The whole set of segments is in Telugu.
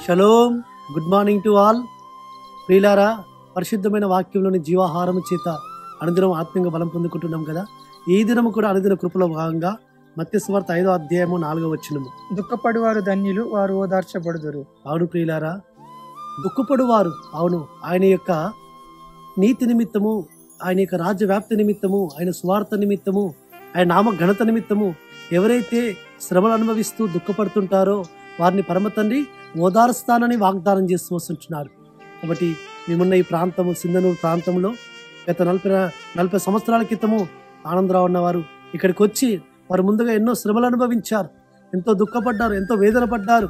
Shalom. Good morning to all. ప్రియులారా, పరిశుద్ధమైన వాక్యంలోని జీవాహారం చేత అనుదినం ఆత్మీయంగా బలం పొందుకుంటున్నాం కదా. ఈ దినము కూడా అనుదిన కృపలో భాగంగా మత్తయి సువార్త 5వ అధ్యాయము 4వ వచనము, దుఃఖపడువారు ధన్యులు, వారు ఓదార్చబడుదురు. అవును ప్రియులారా, దుఃఖపడువారు, అవును, ఆయన యొక్క నీతి నిమిత్తము, ఆయన యొక్క రాజ్య వ్యాప్తి నిమిత్తము, ఆయన స్వార్థ నిమిత్తము, ఆయన నామ ఘనత నిమిత్తము ఎవరైతే శ్రమలు అనుభవిస్తూ దుఃఖపడుతుంటారో వారిని పరమ తండ్రి ఓదారుస్తానని వాగ్దానం చేస్తూ వస్తుంటున్నారు. కాబట్టి మేమున్న ఈ ప్రాంతము సింధనూరు ప్రాంతంలో గత 40 సంవత్సరాల క్రితము ఆనందరావు అన్నవారు ఇక్కడికి వచ్చి వారు ముందుగా ఎన్నో శ్రమలు అనుభవించారు, ఎంతో దుఃఖపడ్డారు, ఎంతో వేదన పడ్డారు.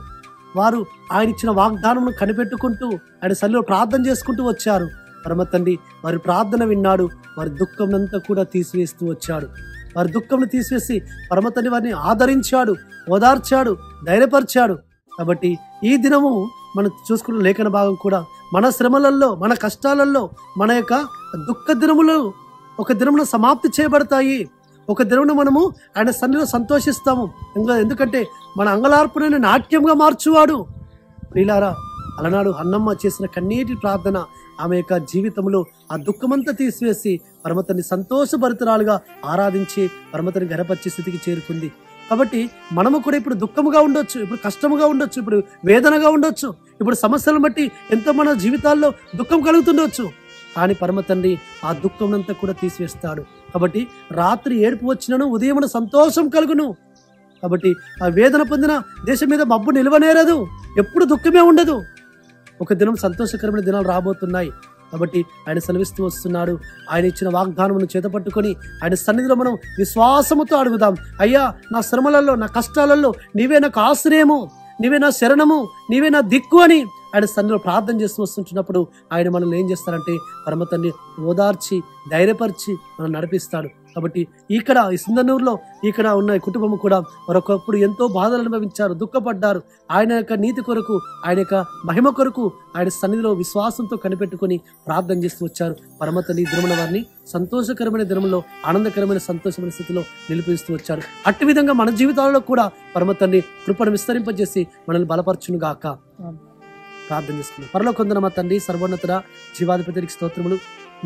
వారు ఆయన ఇచ్చిన వాగ్దానం కనిపెట్టుకుంటూ ఆయన సన్నిధిలో ప్రార్థన చేసుకుంటూ వచ్చారు. పరమ తండ్రి వారి ప్రార్థన విన్నాడు, వారి దుఃఖంనంతా కూడా తీసివేస్తూ వచ్చాడు. వారి దుఃఖంను తీసివేసి పరమ తండ్రి వారిని ఆదరించాడు, ఓదార్చాడు, ధైర్యపరిచాడు. కాబట్టి ఈ దినము మనం చూసుకున్న లేఖన భాగం కూడా మన శ్రమలలో, మన కష్టాలలో, మన యొక్క దుఃఖ దినములు ఒక దినమున సమాప్తి చేయబడతాయి. ఒక దినమున మనము ఆయన సన్నిధిలో సంతోషిస్తాము. ఎందుకంటే మన అంగలార్పునైన నాట్యంగా మార్చువాడు. ప్రియులారా, అలనాడు అన్నమ్మ చేసిన కన్నీటి ప్రార్థన ఆమె యొక్క జీవితంలో ఆ దుఃఖమంతా తీసివేసి పరమతని సంతోషభరితురాలుగా ఆరాధించి పరమతని గర్భపరిచే స్థితికి చేరుకుంది. కాబట్టి మనము కూడా ఇప్పుడు దుఃఖముగా ఉండొచ్చు, ఇప్పుడు కష్టముగా ఉండొచ్చు, ఇప్పుడు వేదనగా ఉండొచ్చు, ఇప్పుడు సమస్యలను బట్టి ఎంతో మన జీవితాల్లో దుఃఖం కలుగుతుండొచ్చు. కానీ పరమ తండ్రి ఆ దుఃఖంనంతా కూడా తీసివేస్తాడు. కాబట్టి రాత్రి ఏడుపు వచ్చినను ఉదయమున సంతోషం కలుగును. కాబట్టి ఆ వేదన పొందిన దేశం మీద మబ్బు నిలవనేరదు, ఎప్పుడు దుఃఖమే ఉండదు. ఒక దినం సంతోషకరమైన దినాలు రాబోతున్నాయి. కాబట్టి ఆయన సెలవిస్తూ వస్తున్నాడు. ఆయన ఇచ్చిన వాగ్దానమును చేతపట్టుకొని ఆయన సన్నిధిలో మనం విశ్వాసముతో అడుగుదాం. అయ్యా, నా శ్రమలలో, నా కష్టాలలో నీవే నాకు ఆశ్రయము, నీవే నా శరణము, నీవే నా దిక్కు అని ఆయన సన్నిధిలో ప్రార్థన చేస్తూ వస్తుంటున్నప్పుడు ఆయన మనల్ని ఏం చేస్తారంటే పరమ తండ్రి ఓదార్చి ధైర్యపరిచి మనం నడిపిస్తాడు. కాబట్టి ఇక్కడ ఈ సింధనూరులో ఇక్కడ ఉన్న కుటుంబం కూడా మరొకప్పుడు ఎంతో బాధలు అనుభవించారు, దుఃఖపడ్డారు. ఆయన యొక్క నీతి కొరకు, ఆయన యొక్క మహిమ కొరకు ఆయన సన్నిధిలో విశ్వాసంతో కనిపెట్టుకుని ప్రార్థన చేస్తూ వచ్చారు. పరమ తండ్రి దినమున వారిని సంతోషకరమైన దినంలో, ఆనందకరమైన సంతోషమైన స్థితిలో నిలిపిస్తూ వచ్చారు. అట్టి విధంగా మన జీవితాలలో కూడా పరమ తండ్రి కృపను విస్తరింపజేసి మనల్ని బలపరచును గాక. ప్రార్థన చేసుకున్నాం. పరలోకందున మా తండ్రి, సర్వోన్నతుడా, జీవాధిపతికి స్తోత్రములు.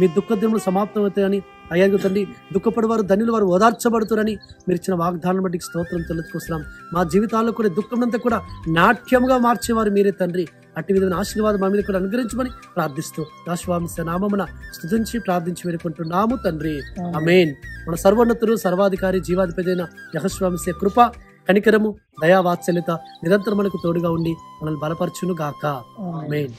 మీ దుఃఖ దినములు సమాప్తమవుతాయని అయ్యా తండ్రి, దుఃఖపడి వారు ధన్యులు, వారు ఓదార్చబడుతారని మీరు ఇచ్చిన వాగ్దానం బట్టి స్తోత్రం తెలుసుకొస్తున్నాం. మా జీవితాల్లో కూడా దుఃఖంనంతా కూడా నాట్యంగా మార్చేవారు మీరే తండ్రి. అట్టి విధమైన ఆశీర్వాదం మా మీద కూడా అనుగ్రహించమని ప్రార్థిస్తూ యేసు నామమున స్తుతించి ప్రార్థించి వేడుకుంటున్నాము తండ్రి. ఆమేన్. మన సర్వోన్నతుడు, సర్వాధికారి, జీవాధిపతి అయిన యెహోవా కృప, కనికరము, దయా వాత్సల్యత నిరంతరం మనకు తోడుగా ఉండి మనల్ని బలపరచును గాక. ఆమేన్.